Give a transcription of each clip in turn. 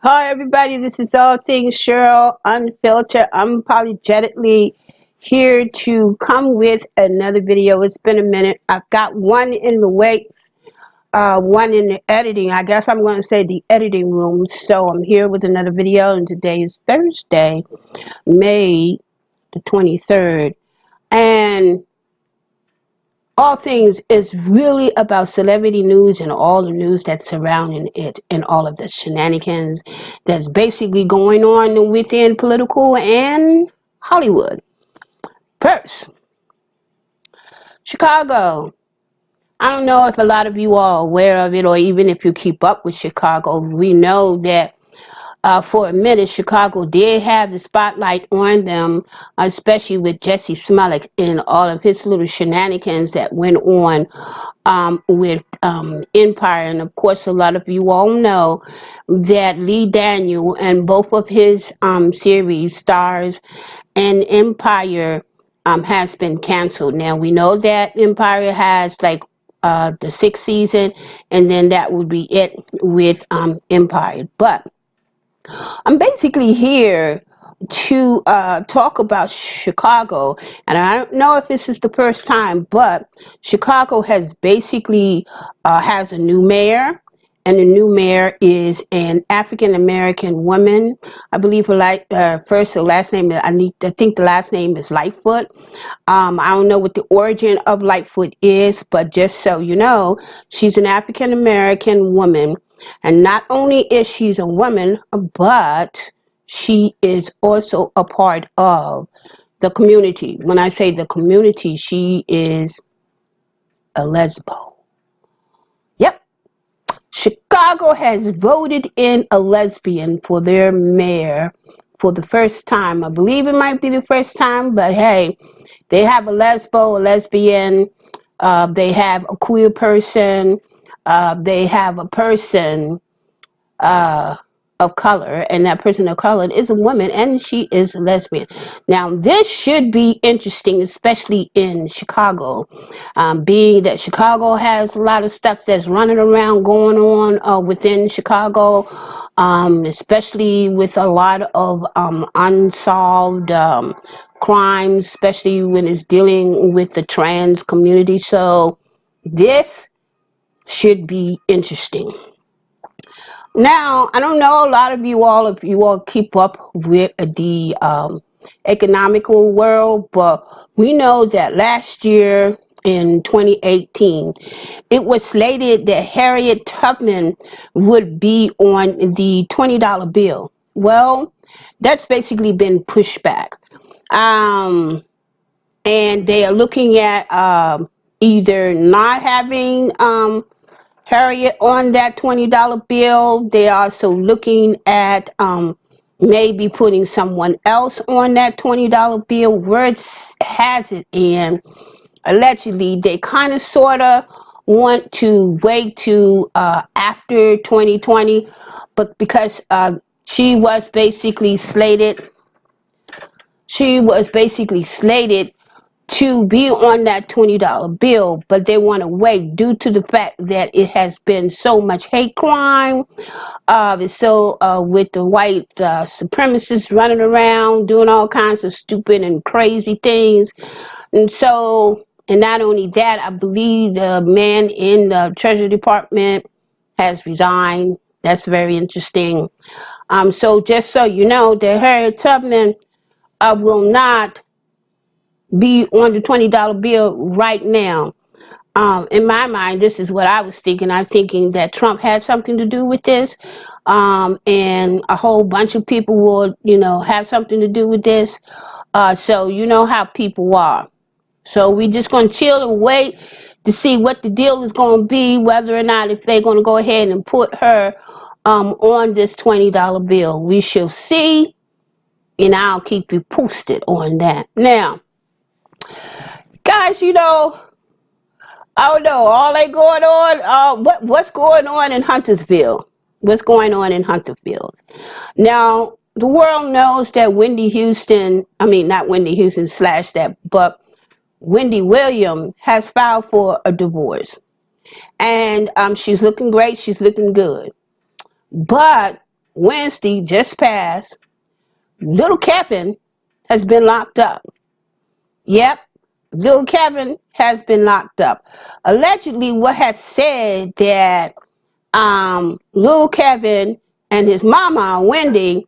Hi, everybody. This is All Things Cheryl, unfiltered, unapologetically here to come with another video. It's been a minute. I've got one in the wait, one in the editing. I guess I'm going to say the editing room. So I'm here with another video, and today is Thursday, May the 23rd. And all things is really about celebrity news and all the news that's surrounding it and all of the shenanigans that's basically going on within political and Hollywood. First, Chicago. I don't know if a lot of you are aware of it, or even if you keep up with Chicago. We know that for a minute, Chicago did have the spotlight on them, especially with Jesse Smollett and all of his little shenanigans that went on with Empire. And of course, a lot of you all know that Lee Daniel and both of his series, Stars and Empire, has been canceled. Now, we know that Empire has like the sixth season, and then that would be it with Empire. But I'm basically here to talk about Chicago, and I don't know if this is the first time, but Chicago has basically has a new mayor, and the new mayor is an African American woman. I believe first or last name. I think the last name is Lightfoot. I don't know what the origin of Lightfoot is, but just so you know, she's an African American woman. And not only is she a woman, but she is also a part of the community. When I say the community, she is a lesbo. Yep. Chicago has voted in a lesbian for their mayor for the first time. I believe it might be the first time, but hey, they have a lesbian, they have a queer person, they have a person of color, and that person of color is a woman, and she is a lesbian. Now, this should be interesting, especially in Chicago, being that Chicago has a lot of stuff that's running around going on within Chicago, especially with a lot of unsolved crimes, especially when it's dealing with the trans community. So this should be interesting. Now, I don't know a lot of you all, if you all keep up with the economical world, but we know that last year in 2018, it was slated that Harriet Tubman would be on the $20 bill. Well, that's basically been pushed back. And they are looking at either not having Harriet on that $20 bill. They are also looking at maybe putting someone else on that $20 bill. Words has it, and allegedly they kind of sort of want to wait to after 2020, but because she was basically slated to be on that $20 bill, but they want to wait due to the fact that it has been so much hate crime. It's so with the white supremacists running around doing all kinds of stupid and crazy things. And so, and not only that, I believe the man in the Treasury Department has resigned. That's very interesting. So just so you know, that Harriet Tubman will not be on the $20 bill right now. In my mind, this is what I was thinking. I'm thinking that Trump had something to do with this, and a whole bunch of people will, have something to do with this. So you know how people are. So we're just going to chill and wait to see what the deal is going to be, whether or not if they're going to go ahead and put her on this $20 bill. We shall see, and I'll keep you posted on that. Now, guys, I don't know, all that going on, what's going on in Huntersville? What's going on in Huntersville? Now, the world knows that not Wendy Houston slash that, but Wandy Williams has filed for a divorce. And she's looking great, she's looking good. But Wednesday just passed, little Kevin has been locked up. Yep, little Kevin has been locked up. Allegedly, what has said that little Kevin and his mama, Wendy,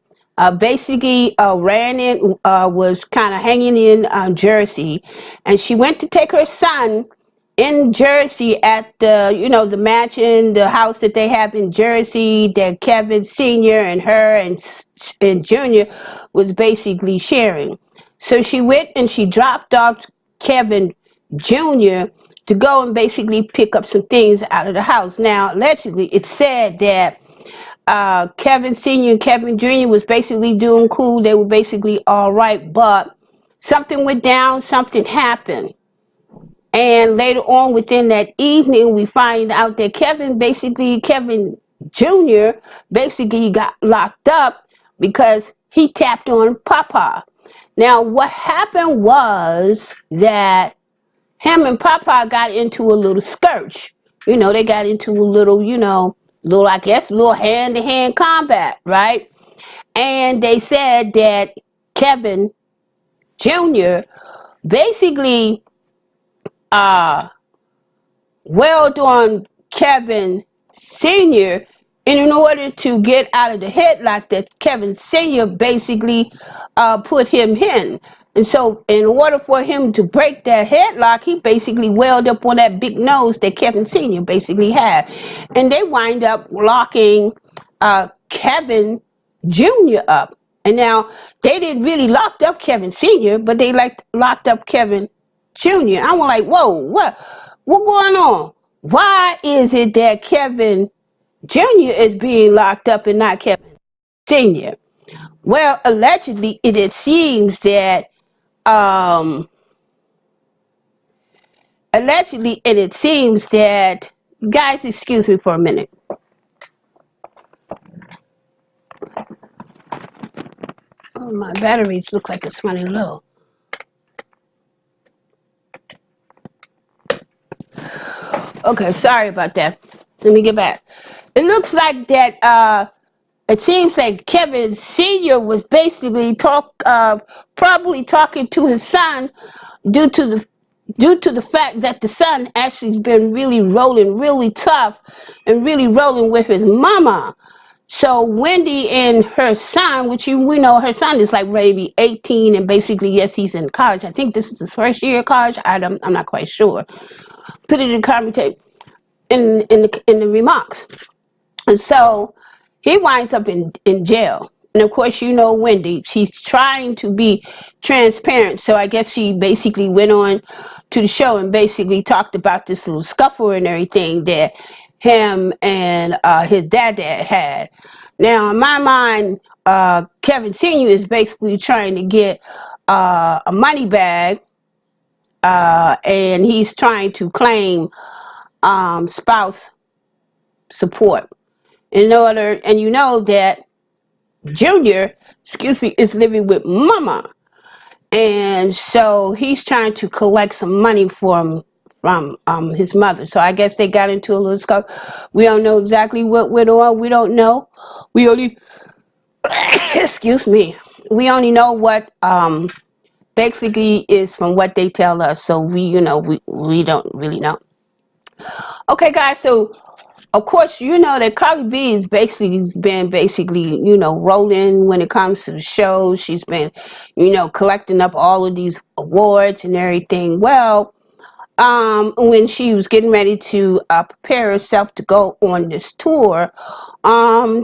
basically ran in, was kind of hanging in Jersey, and she went to take her son in Jersey at the, the mansion, the house that they have in Jersey that Kevin Sr. and her and Junior was basically sharing. So she went and she dropped off Kevin Jr. to go and basically pick up some things out of the house. Now, allegedly, it's said that Kevin Sr. and Kevin Jr. was basically doing cool. They were basically all right, but something went down, something happened. And later on within that evening, we find out that Kevin Jr. basically got locked up because he tapped on Papa. Now, what happened was that him and Papa got into a little skirmish. They got into a little, little hand-to-hand combat, right? And they said that Kevin Jr. basically wailed on Kevin Sr. And in order to get out of the headlock that Kevin Sr. basically put him in. And so in order for him to break that headlock, he basically wailed up on that big nose that Kevin Sr. basically had. And they wind up locking Kevin Jr. up. And now they didn't really lock up Kevin Sr., but they locked up Kevin Jr. I'm like, whoa, what going on? Why is it that Kevin Jr. is being locked up and not Kevin Sr.? Well, allegedly, it seems that guys, excuse me for a minute. Oh, my batteries look like it's running low. Okay, sorry about that. Let me get back. It looks like that it seems like Kevin Sr. was basically probably talking to his son due to the fact that the son actually has been really rolling really tough and really rolling with his mama. So Wendy and her son, which we know her son is like ready to be 18, and basically, yes, he's in college. I think this is his first year of college. I'm not quite sure. Put it in commentate in the remarks. And so he winds up in jail. And of course, Wendy, she's trying to be transparent. So I guess she basically went on to the show and basically talked about this little scuffle and everything that him and his dad had. Now, in my mind, Kevin Sr. is basically trying to get a money bag, and he's trying to claim spouse support. And that Junior, is living with Mama. And so he's trying to collect some money from his mother. So I guess they got into a little scuffle. We don't know exactly what went on. We don't know. We only excuse me. We only know what basically is from what they tell us. So we don't really know. Okay, guys, so of course, that Cardi B has been rolling when it comes to the show. She's been, collecting up all of these awards and everything. Well, when she was getting ready to prepare herself to go on this tour,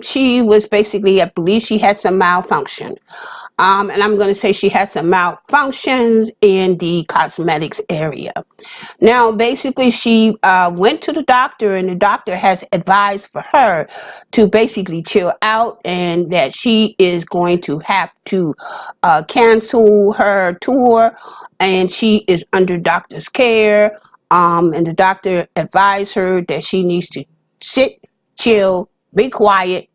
she was basically, I believe she had some malfunction. And I'm going to say she had some malfunctions in the cosmetics area. Now, basically, she went to the doctor, and the doctor has advised for her to basically chill out, and that she is going to have to cancel her tour, and she is under doctor's care. And the doctor advised her that she needs to sit, chill, be quiet,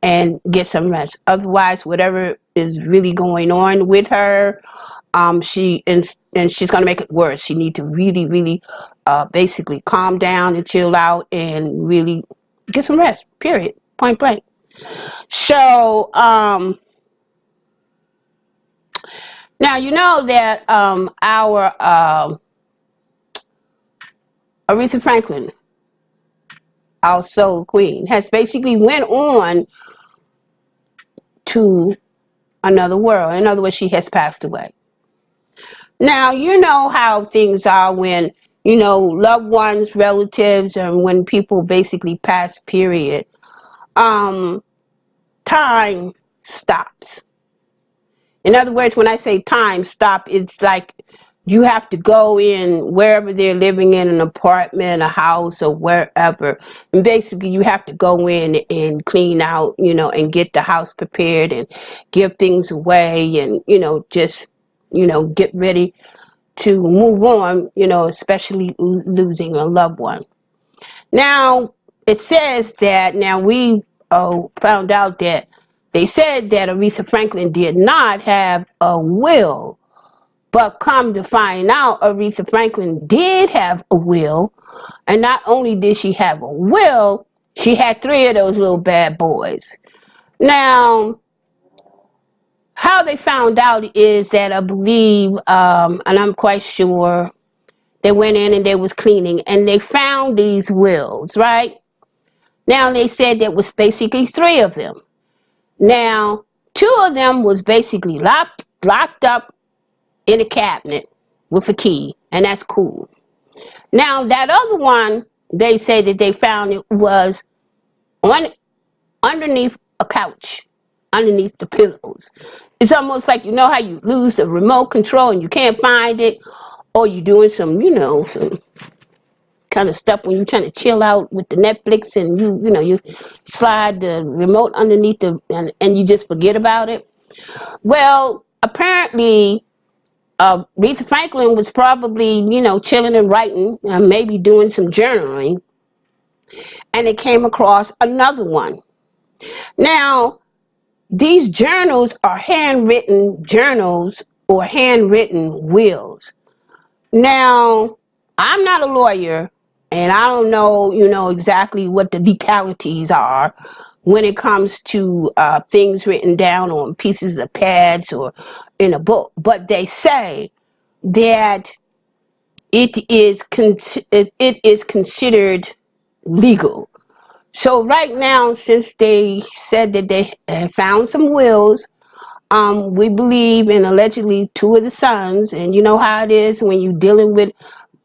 and get some rest. Otherwise, whatever is really going on with her, she's going to make it worse. She needs to really, really basically calm down and chill out and really get some rest, period, point blank. So, now you know that our Aretha Franklin, our soul queen, has basically went on to another world. In other words, she has passed away. Now, you know how things are when, you know, loved ones, relatives, and when people basically pass, period. Time stops. In other words, when I say time stop, it's like you have to go in wherever they're living, in an apartment, a house, or wherever. And basically you have to go in and clean out, you know, and get the house prepared and give things away and, you know, just, you know, get ready to move on, you know, especially losing a loved one. Now, it says that, now we found out that they said that Aretha Franklin did not have a will, but come to find out, Aretha Franklin did have a will, and not only did she have a will, she had 3 of those little bad boys. Now, how they found out is that I believe, and I'm quite sure, they went in and they was cleaning, and they found these wills, right? Now, they said there was basically 3 of them. Now, 2 of them was basically locked up in a cabinet with a key, and that's cool. Now, that other one, they say that they found it was underneath a couch, underneath the pillows. It's almost like, you know how you lose the remote control and you can't find it, or you're doing some, you know, some kind of stuff when you're trying to chill out with the Netflix, and you know, you slide the remote underneath the, and you just forget about it. Well, apparently, Aretha Franklin was probably, you know, chilling and writing, maybe doing some journaling, and they came across another one. Now, these journals are handwritten journals or handwritten wills. Now, I'm not a lawyer, and I don't know, you know, exactly what the legalities are when it comes to things written down on pieces of pads or in a book. But they say that it is considered legal. So right now, since they said that they found some wills, we believe in allegedly 2 of the sons, and you know how it is when you're dealing with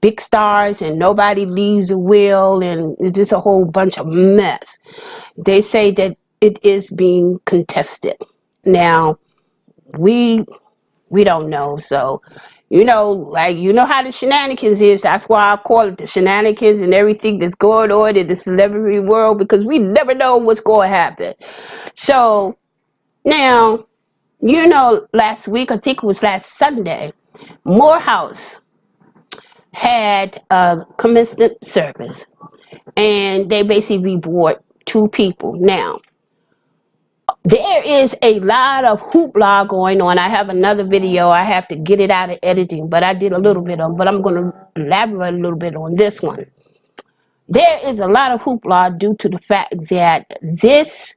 big stars and nobody leaves a will, and it's just a whole bunch of mess. They say that it is being contested. Now, we don't know, so, you know, like, you know how the shenanigans is. That's why I call it the shenanigans and everything that's going on in the celebrity world, because we never know what's going to happen. So, now, you know, last week, I think it was last Sunday, Morehouse had a commencement service, and they basically brought 2 people. Now, there is a lot of hoopla going on. I have another video. I have to get it out of editing, but I did a little bit on, but I'm going to elaborate a little bit on this one. There is a lot of hoopla due to the fact that this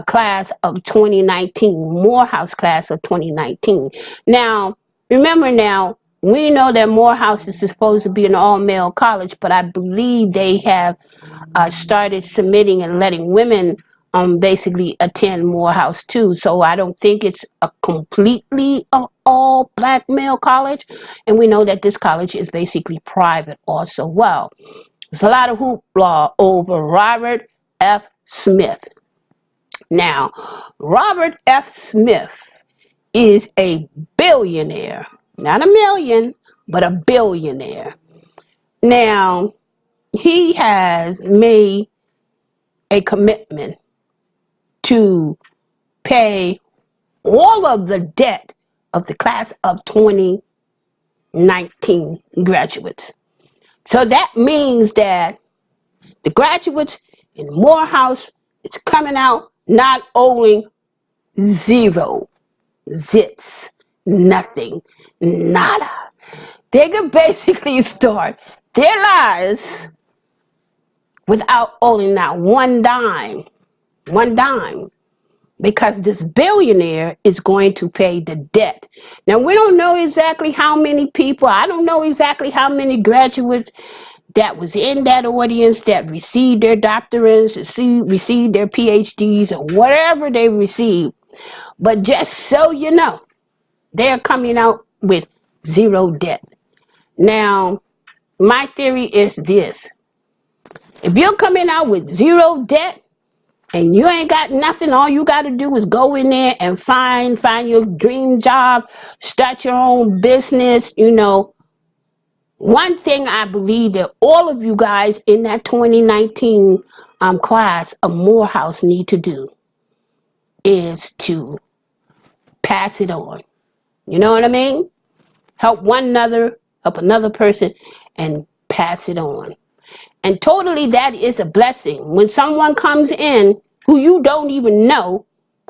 class of 2019, Morehouse class of 2019. Now, remember now, we know that Morehouse is supposed to be an all-male college, but I believe they have started submitting and letting women basically attend Morehouse too. So I don't think it's a completely all black male college. And we know that this college is basically private also. Well, there's a lot of hoopla over Robert F. Smith. Now, Robert F. Smith is a billionaire. Not a million, but a billionaire. Now, he has made a commitment to pay all of the debt of the class of 2019 graduates. So that means that the graduates in Morehouse, it's coming out not owing 0, zits, nothing, nada. They can basically start their lives without owing not one dime. because this billionaire is going to pay the debt. Now, we don't know exactly how many people, I don't know exactly how many graduates that was in that audience that received their doctorates, received their PhDs, or whatever they received. But just so you know, they're coming out with zero debt. Now, my theory is this. If you're coming out with zero debt, and you ain't got nothing, all you got to do is go in there and find your dream job, start your own business. You know, one thing I believe that all of you guys in that 2019 class of Morehouse need to do is to pass it on. You know what I mean? Help one another, help another person, and pass it on. And totally, that is a blessing. When someone comes in who you don't even know,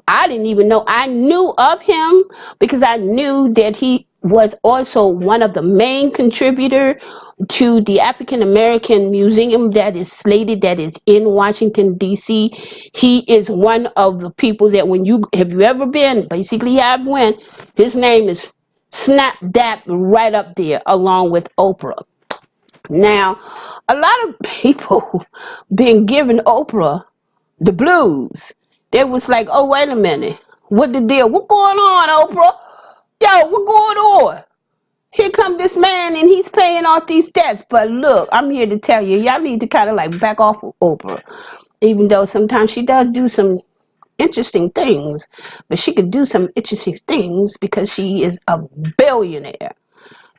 I didn't even know. I knew of him because I knew that he was also one of the main contributors to the African American Museum that is slated, that is in Washington, D.C. He is one of the people that have you ever been, basically I've went, his name is snap dap right up there along with Oprah. Now, a lot of people been giving Oprah the blues. They was like, oh, wait a minute. What the deal? What going on, Oprah? Yo, what going on? Here come this man and he's paying off these debts. But look, I'm here to tell you, y'all need to kind of like back off of Oprah. Even though sometimes she does do some interesting things. But she could do some interesting things because she is a billionaire.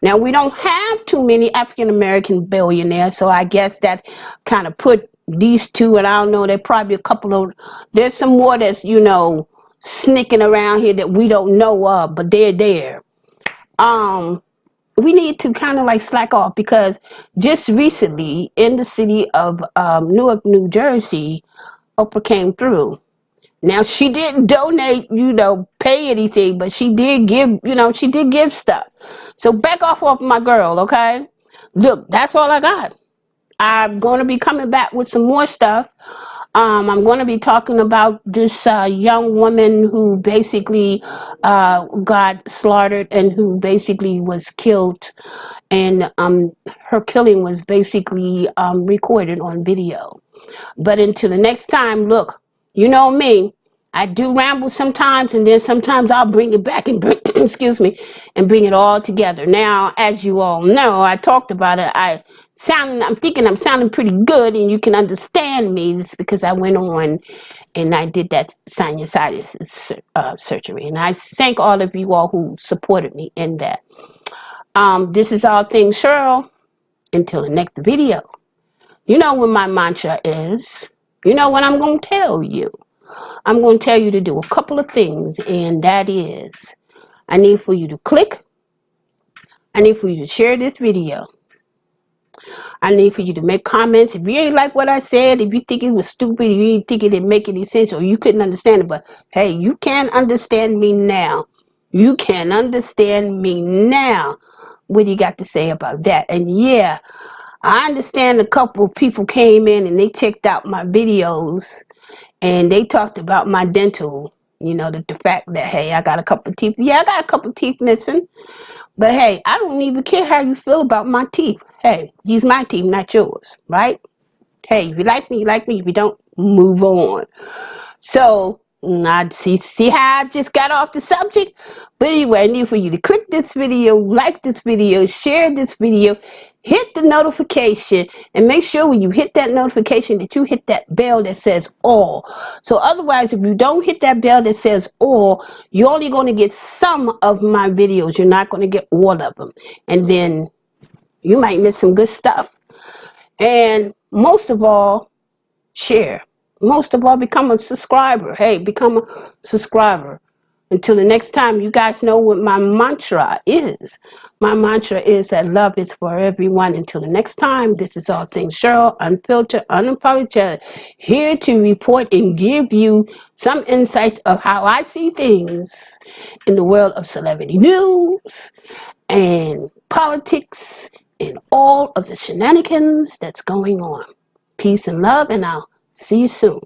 Now, we don't have too many African-American billionaires, so I guess that kind of put these two, and I don't know, there probably a couple of, there's some more that's, you know, sneaking around here that we don't know of, but they're there. We need to kind of like slack off because just recently in the city of Newark, New Jersey, Oprah came through. Now, she didn't donate, you know, pay anything, but she did give, you know, she did give stuff. So back off my girl, okay? Look, that's all I got. I'm going to be coming back with some more stuff. I'm going to be talking about this young woman who basically got slaughtered and who basically was killed. And her killing was basically recorded on video. But until the next time, look, you know me, I do ramble sometimes, and then sometimes I'll bring it back and bring, excuse me, and bring it all together. Now, as you all know, I talked about it. I'm thinking I'm sounding pretty good, and you can understand me. It's because I went on and I did that sinusitis surgery, and I thank all of you all who supported me in that. This is All Things Cheryl. Until the next video. You know what my mantra is. You know what I'm going to tell you. I'm going to tell you to do a couple of things, and that is, I need for you to click. I need for you to share this video. I need for you to make comments. If you ain't like what I said, if you think it was stupid, if you didn't think it didn't make any sense, or you couldn't understand it, but hey, you can understand me now. You can understand me now. What do you got to say about that? And yeah, I understand a couple of people came in and they checked out my videos and they talked about my dental, you know, the fact that, hey, I got a couple of teeth. Yeah, I got a couple of teeth missing. But hey, I don't even care how you feel about my teeth. Hey, these my teeth, not yours, right? Hey, if you like me, you like me. If you don't, move on. So, I see how I just got off the subject? But anyway, I need for you to click this video, like this video, share this video, hit the notification, and make sure when you hit that notification that you hit that bell that says all. So otherwise, if you don't hit that bell that says all, you're only going to get some of my videos. You're not going to get all of them. And then you might miss some good stuff. And most of all, share. Most of all, become a subscriber. Hey, become a subscriber. Until the next time, you guys know what my mantra is. My mantra is that love is for everyone. Until the next time, this is All Things Cheryl, unfiltered, unapologetic, here to report and give you some insights of how I see things in the world of celebrity news and politics and all of the shenanigans that's going on. Peace and love, and I'll see you soon.